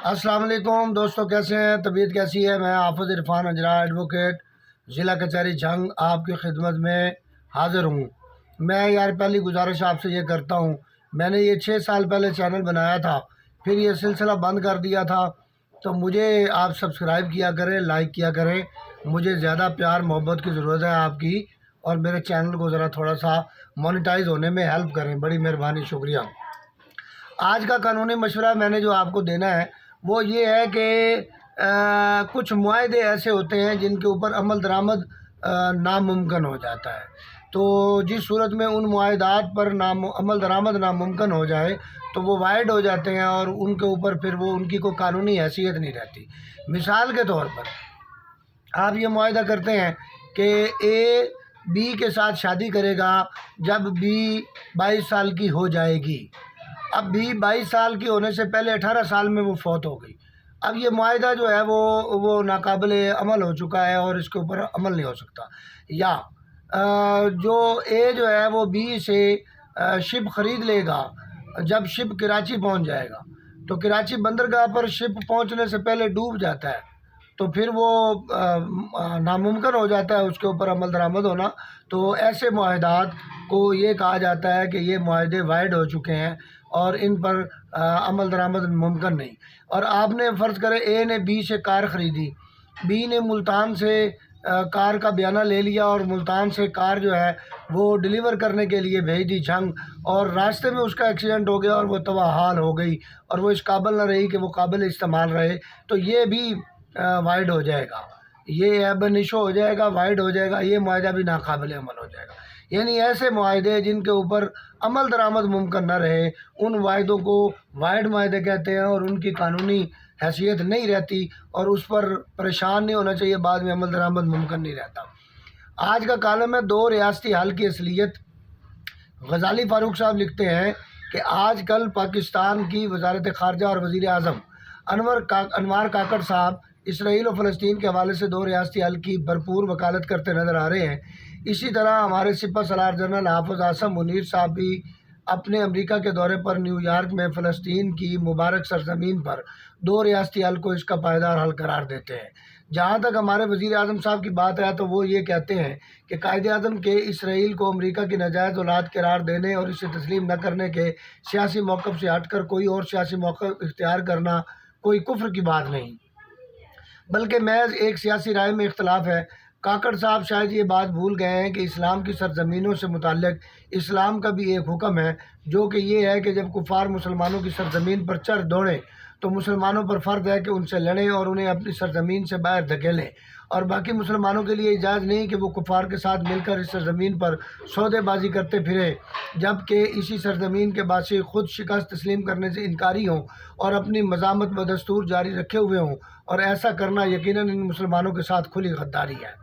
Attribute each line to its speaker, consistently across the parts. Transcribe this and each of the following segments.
Speaker 1: السلام علیکم دوستو، کیسے ہیں؟ طبیعت کیسی ہے؟ میں حافظ عرفان اجرا ایڈوکیٹ ضلع کچہری جھنگ آپ کی خدمت میں حاضر ہوں۔ میں پہلی گزارش آپ سے یہ کرتا ہوں، میں نے یہ 6 سال پہلے چینل بنایا تھا، پھر یہ سلسلہ بند کر دیا تھا، تو مجھے آپ سبسکرائب کیا کریں، لائک کیا کریں۔ مجھے زیادہ پیار محبت کی ضرورت ہے آپ کی، اور میرے چینل کو ذرا تھوڑا سا مونیٹائز ہونے میں ہیلپ کریں، بڑی مہربانی، شکریہ۔ آج کا قانونی مشورہ میں نے جو آپ کو دینا ہے وہ یہ ہے کہ کچھ معاہدے ایسے ہوتے ہیں جن کے اوپر عمل درآمد ناممکن ہو جاتا ہے، تو جس صورت میں ان معاہدات پر عمل درآمد ناممکن ہو جائے تو وہ وائڈ ہو جاتے ہیں، اور ان کے اوپر پھر وہ ان کی کوئی قانونی حیثیت نہیں رہتی۔ مثال کے طور پر آپ یہ معاہدہ کرتے ہیں کہ اے بی کے ساتھ شادی کرے گا جب بی 22 سال کی ہو جائے گی۔ اب بھی 22 سال کی ہونے سے پہلے 18 سال میں وہ فوت ہو گئی۔ اب یہ معاہدہ جو ہے وہ ناقابل عمل ہو چکا ہے اور اس کے اوپر عمل نہیں ہو سکتا۔ یا جو اے جو ہے وہ بی سے شپ خرید لے گا جب شپ کراچی پہنچ جائے گا، تو کراچی بندرگاہ پر شپ پہنچنے سے پہلے ڈوب جاتا ہے، تو پھر وہ ناممکن ہو جاتا ہے اس کے اوپر عمل درآمد ہونا۔ تو ایسے معاہدات کو یہ کہا جاتا ہے کہ یہ معاہدے وائڈ ہو چکے ہیں اور ان پر عمل درآمد ممکن نہیں۔ اور آپ نے فرض کرے اے نے بی سے کار خریدی، بی نے ملتان سے کار کا بیانہ لے لیا اور ملتان سے کار جو ہے وہ ڈیلیور کرنے کے لیے بھیج دی جھنگ، اور راستے میں اس کا ایکسیڈنٹ ہو گیا اور وہ تباہ حال ہو گئی اور وہ اس قابل نہ رہی کہ وہ قابل استعمال رہے، تو یہ بھی وائڈ ہو جائے گا، یہ ایب نشو ہو جائے گا، وائڈ ہو جائے گا، یہ معاہدہ بھی ناقابل عمل ہو جائے گا۔ یعنی ایسے معاہدے جن کے اوپر عمل درآمد ممکن نہ رہے، ان معاہدوں کو وائڈ معاہدے کہتے ہیں، اور ان کی قانونی حیثیت نہیں رہتی اور اس پر پریشان نہیں ہونا چاہیے، بعد میں عمل درآمد ممکن نہیں رہتا۔ آج کا کالم ہے 2 ریاستی حل کی اصلیت۔ غزالی فاروق صاحب لکھتے ہیں کہ آج کل پاکستان کی وزارت خارجہ اور وزیر اعظم انوار کاکڑ صاحب اسرائیل و فلسطین کے حوالے سے 2 ریاستی حل کی بھرپور وکالت کرتے نظر آ رہے ہیں۔ اسی طرح ہمارے سپہ سالار جنرل حافظ عاصم منیر صاحب بھی اپنے امریکہ کے دورے پر نیو یارک میں فلسطین کی مبارک سرزمین پر 2 ریاستی حل کو اس کا پائیدار حل قرار دیتے ہیں۔ جہاں تک ہمارے وزیر اعظم صاحب کی بات ہے تو وہ یہ کہتے ہیں کہ قائد اعظم کے اسرائیل کو امریکہ کی ناجائز اولاد قرار دینے اور اسے تسلیم نہ کرنے کے سیاسی موقف سے ہٹ کر کوئی اور سیاسی موقف اختیار کرنا کوئی کفر کی بات نہیں، بلکہ محض ایک سیاسی رائے میں اختلاف ہے۔ کاکڑ صاحب شاید یہ بات بھول گئے ہیں کہ اسلام کی سرزمینوں سے متعلق اسلام کا بھی ایک حکم ہے، جو کہ یہ ہے کہ جب کفار مسلمانوں کی سرزمین پر چڑھ دوڑیں تو مسلمانوں پر فرض ہے کہ ان سے لڑیں اور انہیں اپنی سرزمین سے باہر دھکیلیں، اور باقی مسلمانوں کے لیے اجازت نہیں کہ وہ کفار کے ساتھ مل کر اس سرزمین پر سودے بازی کرتے پھریں، جبکہ اسی سرزمین کے باسی خود شکست تسلیم کرنے سے انکاری ہوں اور اپنی مزاحمت بدستور جاری رکھے ہوئے ہوں، اور ایسا کرنا یقیناً ان مسلمانوں کے ساتھ کھلی غداری ہے۔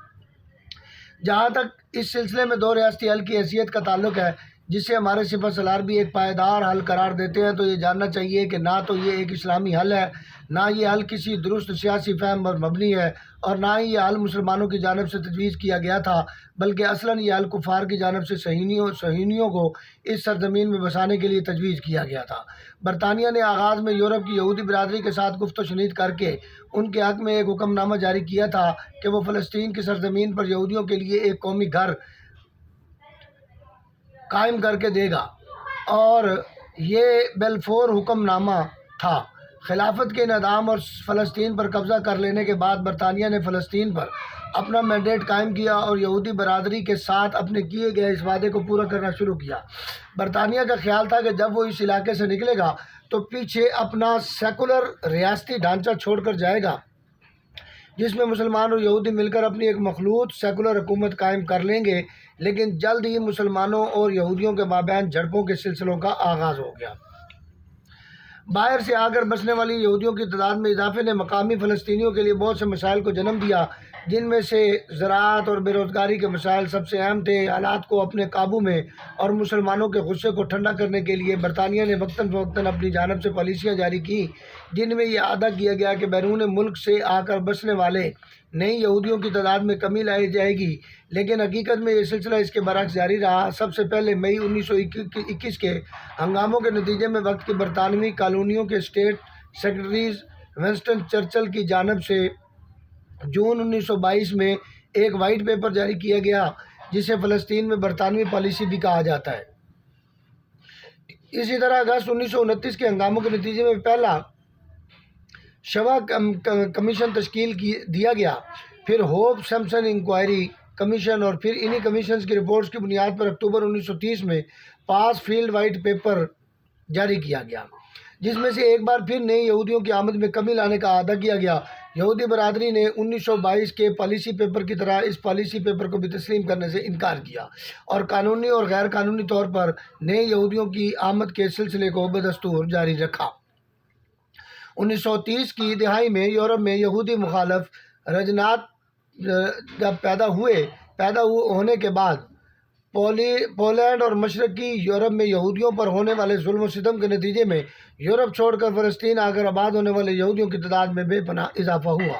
Speaker 1: جہاں تک اس سلسلے میں 2 ریاستی حل کی حیثیت کا تعلق ہے، جسے ہمارے سپہ سالار بھی ایک پائیدار حل قرار دیتے ہیں، تو یہ جاننا چاہیے کہ نہ تو یہ ایک اسلامی حل ہے، نہ یہ حل کسی درست سیاسی فہم پر مبنی ہے، اور نہ ہی یہ حل مسلمانوں کی جانب سے تجویز کیا گیا تھا، بلکہ اصلاً یہ حل کفار کی جانب سے صہیونیوں کو اس سرزمین میں بسانے کے لیے تجویز کیا گیا تھا۔ برطانیہ نے آغاز میں یورپ کی یہودی برادری کے ساتھ گفت و شنید کر کے ان کے حق میں ایک حکم نامہ جاری کیا تھا کہ وہ فلسطین کی سرزمین پر یہودیوں کے لیے ایک قومی گھر قائم کر کے دے گا، اور یہ بیلفور حکم نامہ تھا۔ خلافت کے انہدام اور فلسطین پر قبضہ کر لینے کے بعد برطانیہ نے فلسطین پر اپنا مینڈیٹ قائم کیا اور یہودی برادری کے ساتھ اپنے کیے گئے اس وعدے کو پورا کرنا شروع کیا۔ برطانیہ کا خیال تھا کہ جب وہ اس علاقے سے نکلے گا تو پیچھے اپنا سیکولر ریاستی ڈھانچہ چھوڑ کر جائے گا، جس میں مسلمان اور یہودی مل کر اپنی ایک مخلوط سیکولر حکومت قائم کر لیں گے، لیکن جلد ہی مسلمانوں اور یہودیوں کے مابین جھڑپوں کے سلسلوں کا آغاز ہو گیا۔ باہر سے آ کر بسنے والی یہودیوں کی تعداد میں اضافے نے مقامی فلسطینیوں کے لیے بہت سے مسائل کو جنم دیا، جن میں سے زراعت اور بے روزگاری کے مسائل سب سے اہم تھے۔ حالات کو اپنے قابو میں اور مسلمانوں کے غصے کو ٹھنڈا کرنے کے لیے برطانیہ نے وقتاً فوقتاً اپنی جانب سے پالیسیاں جاری کی، جن میں یہ وعدہ کیا گیا کہ بیرون ملک سے آ کر بسنے والے نئی یہودیوں کی تعداد میں کمی لائی جائے گی، لیکن حقیقت میں یہ سلسلہ اس کے برعکس جاری رہا۔ سب سے پہلے مئی 1921 کے ہنگاموں کے نتیجے میں وقت کی برطانوی کالونیوں کے اسٹیٹ سیکرٹریز ونسٹن چرچل کی جانب سے جون 1922 میں ایک وائٹ پیپر جاری کیا گیا جسے فلسطین میں برطانوی پالیسی بھی کہا جاتا ہے۔ اسی طرح اگست 1929 کے ہنگاموں کے نتیجے میں پہلا شوا کمیشن تشکیل دیا گیا، پھر ہوپ سمپسن انکوائری کمیشن، اور پھر انہی کمیشنز کی رپورٹس کی بنیاد پر اکتوبر 1930 میں پاس فیلڈ وائٹ پیپر جاری کیا گیا، جس میں سے ایک بار پھر نئے یہودیوں کی آمد میں کمی لانے کا اعادہ کیا گیا۔ یہودی برادری نے 1922 کے پالیسی پیپر کی طرح اس پالیسی پیپر کو بھی تسلیم کرنے سے انکار کیا اور قانونی اور غیر قانونی طور پر نئے یہودیوں کی آمد کے سلسلے کو بدستور جاری رکھا۔ 1930 کی دہائی میں یورپ میں یہودی مخالف رجحانات جب پیدا ہونے کے بعد پولینڈ اور مشرقی یورپ میں یہودیوں پر ہونے والے ظلم و ستم کے نتیجے میں یورپ چھوڑ کر فلسطین آ کر آباد ہونے والے یہودیوں کی تعداد میں بے پناہ اضافہ ہوا۔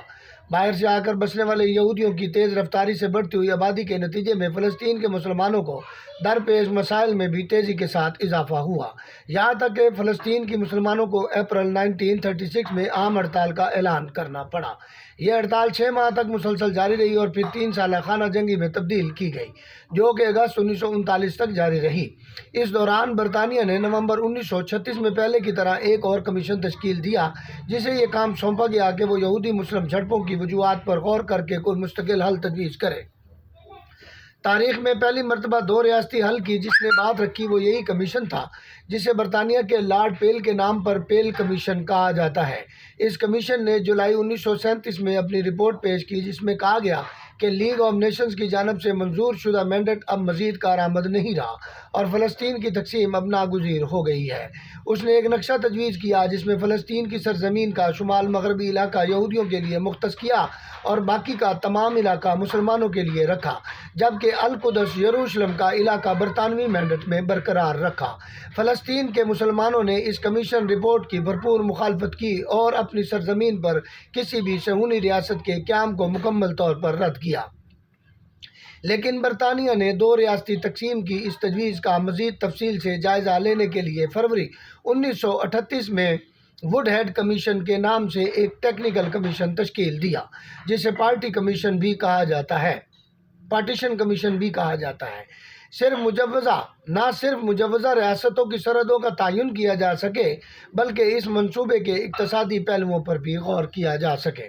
Speaker 1: باہر سے آ کر بسنے والے یہودیوں کی تیز رفتاری سے بڑھتی ہوئی آبادی کے نتیجے میں فلسطین کے مسلمانوں کو درپیش مسائل میں بھی تیزی کے ساتھ اضافہ ہوا، یہاں تک کہ فلسطین کی مسلمانوں کو اپریل 1936 میں عام ہڑتال کا اعلان کرنا پڑا۔ یہ ہڑتال 6 ماہ تک مسلسل جاری رہی اور پھر 3 سالہ خانہ جنگی میں تبدیل کی گئی، جو کہ اگست 1939 تک جاری رہی۔ اس دوران برطانیہ نے نومبر 1936 میں پہلے کی طرح ایک اور کمیشن تشکیل دیا، جسے یہ کام سونپا گیا کہ وہ یہودی مسلم جھڑپوں کی وجوہات پر غور کر کے کوئی مستقل حل تجویز کرے۔ تاریخ میں پہلی مرتبہ 2 ریاستی حل کی جس نے بات رکھی وہ یہی کمیشن تھا، جسے برطانیہ کے لارڈ پیل کے نام پر پیل کمیشن کہا جاتا ہے۔ اس کمیشن نے جولائی 1937 میں اپنی رپورٹ پیش کی، جس میں کہا گیا کہ لیگ آف نیشنز کی جانب سے منظور شدہ مینڈیٹ اب مزید کارآمد نہیں رہا اور فلسطین کی تقسیم اب ناگزیر ہو گئی ہے۔ اس نے ایک نقشہ تجویز کیا جس میں فلسطین کی سرزمین کا شمال مغربی علاقہ یہودیوں کے لیے مختص کیا اور باقی کا تمام علاقہ مسلمانوں کے لیے رکھا، جبکہ القدس یروشلم کا علاقہ برطانوی مینڈیٹ میں برقرار رکھا۔ فلسطین کے مسلمانوں نے اس کمیشن رپورٹ کی بھرپور مخالفت کی اور اپنی سرزمین پر کسی بھی صہیونی ریاست کے قیام کو مکمل طور پر رد کیا، لیکن برطانیہ نے 2 ریاستی تقسیم کی اس تجویز کا مزید تفصیل سے جائزہ لینے کے لیے فروری 1938 میں ووڈ ہیڈ کمیشن کے نام سے ایک ٹیکنیکل کمیشن تشکیل دیا، جسے پارٹیشن کمیشن بھی کہا جاتا ہے۔ نہ صرف مجوزہ ریاستوں کی سرحدوں کا تعین کیا جا سکے بلکہ اس منصوبے کے اقتصادی پہلوؤں پر بھی غور کیا جا سکے۔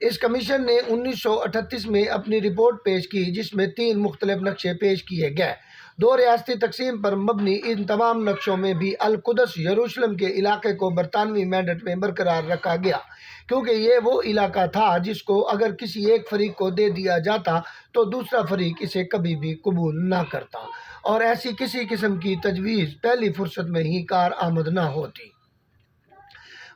Speaker 1: اس کمیشن نے 1938 میں اپنی رپورٹ پیش کی، جس میں 3 مختلف نقشے پیش کیے گئے۔ 2 ریاستی تقسیم پر مبنی ان تمام نقشوں میں بھی القدس یروشلم کے علاقے کو برطانوی مینڈیٹ میں برقرار رکھا گیا، کیونکہ یہ وہ علاقہ تھا جس کو اگر کسی ایک فریق کو دے دیا جاتا تو دوسرا فریق اسے کبھی بھی قبول نہ کرتا، اور ایسی کسی قسم کی تجویز پہلی فرصت میں ہی کارآمد نہ ہوتی۔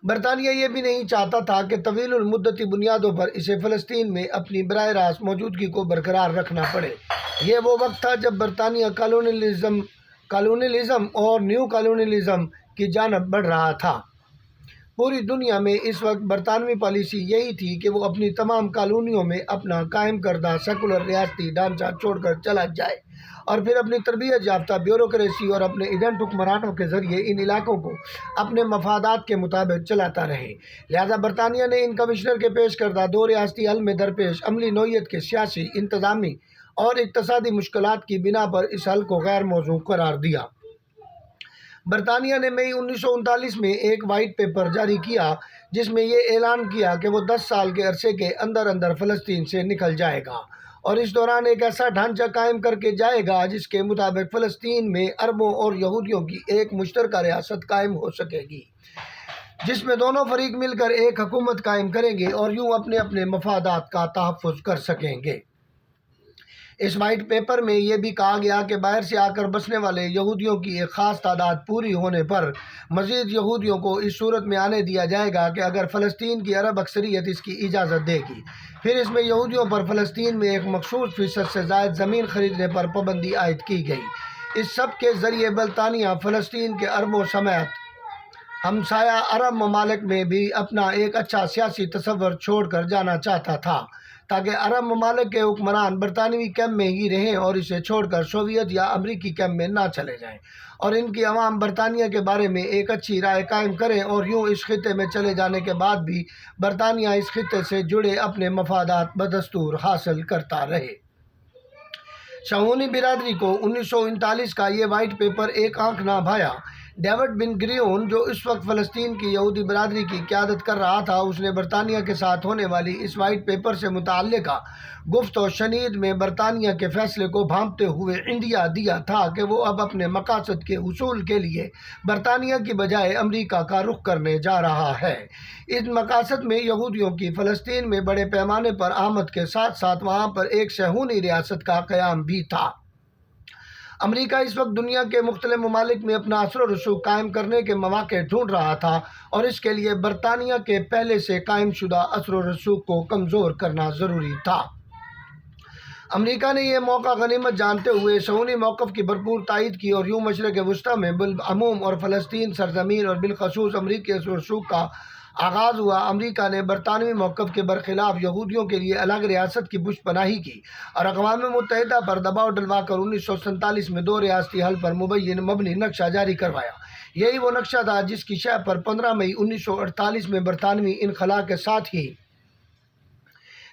Speaker 1: برطانیہ یہ بھی نہیں چاہتا تھا کہ طویل المدتی بنیادوں پر اسے فلسطین میں اپنی براہ راست موجودگی کو برقرار رکھنا پڑے۔ یہ وہ وقت تھا جب برطانیہ کالونیلزم اور نیو کالونیلزم کی جانب بڑھ رہا تھا۔ پوری دنیا میں اس وقت برطانوی پالیسی یہی تھی کہ وہ اپنی تمام کالونیوں میں اپنا قائم کردہ سیکولر ریاستی ڈھانچہ چھوڑ کر چلا جائے اور پھر اپنی تربیت یافتہ بیوروکریسی اور اپنے ایجنٹ حکمرانوں کے ذریعے ان علاقوں کو اپنے مفادات کے مطابق چلاتا رہے۔ لہذا برطانیہ نے ان کمشنر کے پیش کردہ 2 ریاستی حل میں درپیش عملی نوعیت کے سیاسی، انتظامی اور اقتصادی مشکلات کی بنا پر اس حل کو غیر موزوں قرار دیا۔ برطانیہ نے مئی 1939 میں ایک وائٹ پیپر جاری کیا جس میں یہ اعلان کیا کہ وہ 10 سال کے عرصے کے اندر فلسطین سے نکل جائے گا اور اس دوران ایک ایسا ڈھانچہ قائم کر کے جائے گا جس کے مطابق فلسطین میں عربوں اور یہودیوں کی ایک مشترکہ ریاست قائم ہو سکے گی، جس میں دونوں فریق مل کر ایک حکومت قائم کریں گے اور یوں اپنے اپنے مفادات کا تحفظ کر سکیں گے۔ اس وائٹ پیپر میں یہ بھی کہا گیا کہ باہر سے آ کر بسنے والے یہودیوں کی ایک خاص تعداد پوری ہونے پر مزید یہودیوں کو اس صورت میں آنے دیا جائے گا کہ اگر فلسطین کی عرب اکثریت اس کی اجازت دے گی۔ پھر اس میں یہودیوں پر فلسطین میں ایک مخصوص فیصد سے زائد زمین خریدنے پر پابندی عائد کی گئی۔ اس سب کے ذریعے برطانیہ فلسطین کے عربوں سمیت ہمسایہ عرب ممالک میں بھی اپنا ایک اچھا سیاسی تصور چھوڑ کر جانا چاہتا تھا تاکہ عرب ممالک کے حکمران برطانوی کیمپ میں ہی رہیں اور اسے چھوڑ کر سوویت یا امریکی کیمپ میں نہ چلے جائیں، اور ان کی عوام برطانیہ کے بارے میں ایک اچھی رائے قائم کریں، اور یوں اس خطے میں چلے جانے کے بعد بھی برطانیہ اس خطے سے جڑے اپنے مفادات بدستور حاصل کرتا رہے۔ صہیونی برادری کو 1939 کا یہ وائٹ پیپر ایک آنکھ نہ بھایا۔ ڈیوڈ بن گریون، جو اس وقت فلسطین کی یہودی برادری کی قیادت کر رہا تھا، اس نے برطانیہ کے ساتھ ہونے والی اس وائٹ پیپر سے متعلقہ گفت و شنید میں برطانیہ کے فیصلے کو بھانپتے ہوئے انڈیا دیا تھا کہ وہ اب اپنے مقاصد کے حصول کے لیے برطانیہ کی بجائے امریکہ کا رخ کرنے جا رہا ہے۔ اس مقاصد میں یہودیوں کی فلسطین میں بڑے پیمانے پر آمد کے ساتھ ساتھ وہاں پر ایک صہیونی ریاست کا قیام بھی تھا۔ امریکہ اس وقت دنیا کے مختلف ممالک میں اپنا اثر و رسوخ قائم کرنے کے مواقع ڈھونڈ رہا تھا، اور اس کے لیے برطانیہ کے پہلے سے قائم شدہ اثر و رسوخ کو کمزور کرنا ضروری تھا۔ امریکہ نے یہ موقع غنیمت جانتے ہوئے صہیونی موقف کی بھرپور تائید کی، اور یوں مشرق وسطیٰ میں بالعموم اور فلسطین سرزمین اور بالخصوص امریکی اثر و رسوخ کا آغاز ہوا۔ امریکہ نے برطانوی موقف کے برخلاف یہودیوں کے لیے الگ ریاست کی پشت پناہی کی اور اقوام متحدہ پر دباؤ ڈلوا کر 1947 میں 2 ریاستی حل پر مبنی نقشہ جاری کروایا۔ یہی وہ نقشہ تھا جس کی شہ پر 15 مئی 1948 میں برطانوی انخلا کے ساتھ ہی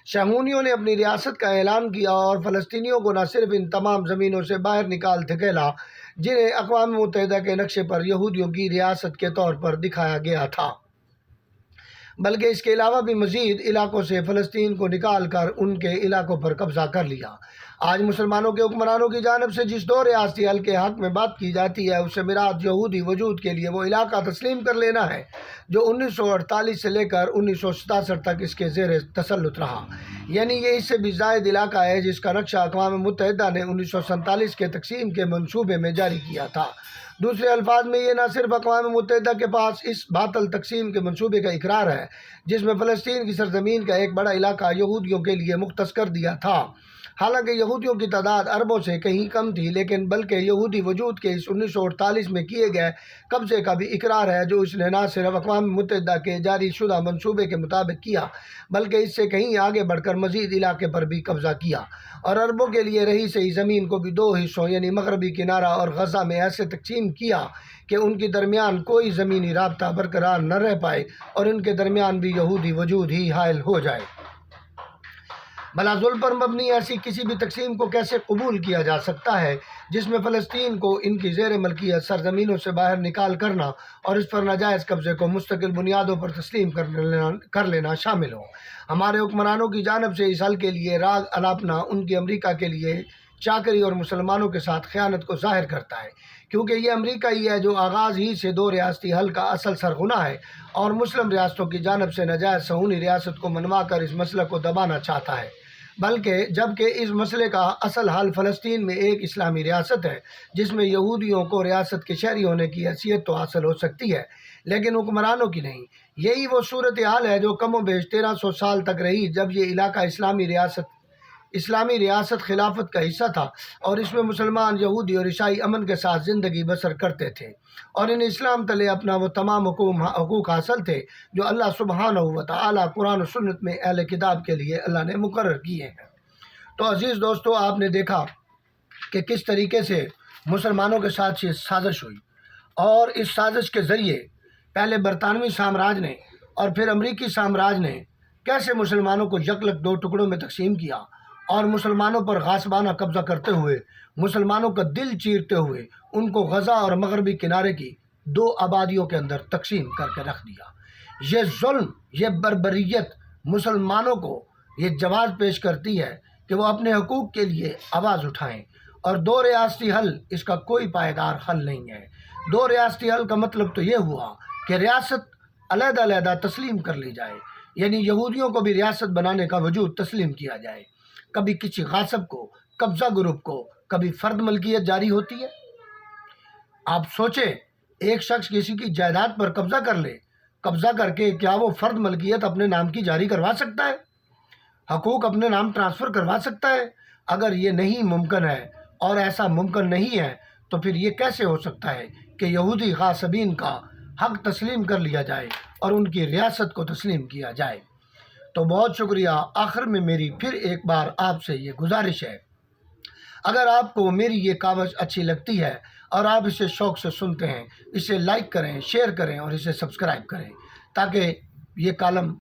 Speaker 1: صہیونیوں نے اپنی ریاست کا اعلان کیا، اور فلسطینیوں کو نہ صرف ان تمام زمینوں سے باہر نکال دھکیلا جنہیں اقوام متحدہ کے نقشے پر یہودیوں کی ریاست کے طور پر دکھایا گیا تھا، بلکہ اس کے علاوہ بھی مزید علاقوں سے فلسطین کو نکال کر ان کے علاقوں پر قبضہ کر لیا۔ آج مسلمانوں کے حکمرانوں کی جانب سے جس 2 ریاستی حل کے حق میں بات کی جاتی ہے، اس سے مراد یہودی وجود کے لیے وہ علاقہ تسلیم کر لینا ہے جو 1948 سے لے کر 1967 تک اس کے زیر تسلط رہا، یعنی یہ اس سے بھی زائد علاقہ ہے جس کا نقشہ اقوام متحدہ نے 1947 کے تقسیم کے منصوبے میں جاری کیا تھا۔ دوسرے الفاظ میں یہ نہ صرف اقوام متحدہ کے پاس اس باطل تقسیم کے منصوبے کا اقرار ہے جس میں فلسطین کی سرزمین کا ایک بڑا علاقہ یہودیوں کے لیے مختص کر دیا تھا، حالانکہ یہودیوں کی تعداد اربوں سے کہیں کم تھی، لیکن بلکہ یہودی وجود کے اس 1948 میں کیے گئے قبضے کا بھی اقرار ہے جو اس نے نہ صرف اقوام متحدہ کے جاری شدہ منصوبے کے مطابق کیا بلکہ اس سے کہیں آگے بڑھ کر مزید علاقے پر بھی قبضہ کیا، اور عربوں کے لیے رہی سہی زمین کو بھی 2 حصوں یعنی مغربی کنارہ اور غزہ میں ایسے تقسیم کیا کہ ان کے درمیان کوئی زمینی رابطہ برقرار نہ رہ پائے اور ان کے درمیان بھی یہودی وجود ہی حائل ہو جائے۔ بھلا ظلم پر مبنی ایسی کسی بھی تقسیم کو کیسے قبول کیا جا سکتا ہے جس میں فلسطین کو ان کی زیر ملکیت سرزمینوں سے باہر نکال کرنا اور اس پر ناجائز قبضے کو مستقل بنیادوں پر تسلیم کر لینا شامل ہو؟ ہمارے حکمرانوں کی جانب سے اس حل کے لیے راگ الاپنا ان کی امریکہ کے لیے چاکری اور مسلمانوں کے ساتھ خیانت کو ظاہر کرتا ہے، کیونکہ یہ امریکہ ہی ہے جو آغاز ہی سے 2 ریاستی حل کا اصل سرغنہ ہے اور مسلم ریاستوں کی جانب سے ناجائز صہیونی ریاست کو منوا کر اس مسئلے کو دبانا چاہتا ہے، جبکہ اس مسئلے کا اصل حل فلسطین میں ایک اسلامی ریاست ہے جس میں یہودیوں کو ریاست کے شہری ہونے کی حیثیت تو حاصل ہو سکتی ہے لیکن حکمرانوں کی نہیں۔ یہی وہ صورتحال ہے جو کم و بیش 1300 سال تک رہی جب یہ علاقہ اسلامی ریاست خلافت کا حصہ تھا اور اس میں مسلمان، یہودی اور عیسائی امن کے ساتھ زندگی بسر کرتے تھے اور انہیں اسلام تلے اپنا وہ تمام حقوق حاصل تھے جو اللہ سبحانہ و تعالی قرآن و سنت میں اہل کتاب کے لیے اللہ نے مقرر کیے ہیں۔ تو عزیز دوستو، آپ نے دیکھا کہ کس طریقے سے مسلمانوں کے ساتھ یہ سازش ہوئی، اور اس سازش کے ذریعے پہلے برطانوی سامراج نے اور پھر امریکی سامراج نے کیسے مسلمانوں کو یکلک 2 ٹکڑوں میں تقسیم کیا اور مسلمانوں پر غاصبانہ قبضہ کرتے ہوئے، مسلمانوں کا دل چیرتے ہوئے ان کو غزہ اور مغربی کنارے کی 2 آبادیوں کے اندر تقسیم کر کے رکھ دیا۔ یہ ظلم، یہ بربریت مسلمانوں کو یہ جواز پیش کرتی ہے کہ وہ اپنے حقوق کے لیے آواز اٹھائیں، اور 2 ریاستی حل اس کا کوئی پائیدار حل نہیں ہے۔ 2 ریاستی حل کا مطلب تو یہ ہوا کہ ریاست علیحدہ علیحدہ تسلیم کر لی جائے، یعنی یہودیوں کو بھی ریاست بنانے کا وجود تسلیم کیا جائے۔ کبھی کسی غاصب کو، قبضہ گروپ کو، کبھی فرد ملکیت جاری ہوتی ہے۔ آپ سوچیں، ایک شخص کسی کی جائیداد پر قبضہ کر لے، قبضہ کر کے کیا وہ فرد ملکیت اپنے نام کی جاری کروا سکتا ہے؟ حقوق اپنے نام ٹرانسفر کروا سکتا ہے؟ اگر یہ نہیں ممکن ہے اور ایسا ممکن نہیں ہے تو پھر یہ کیسے ہو سکتا ہے کہ یہودی غاصبین کا حق تسلیم کر لیا جائے اور ان کی ریاست کو تسلیم کیا جائے؟ تو بہت شکریہ۔ آخر میں میری پھر ایک بار آپ سے یہ گزارش ہے، اگر آپ کو میری یہ کاوش اچھی لگتی ہے اور آپ اسے شوق سے سنتے ہیں، اسے لائک کریں، شیئر کریں اور اسے سبسکرائب کریں تاکہ یہ کالم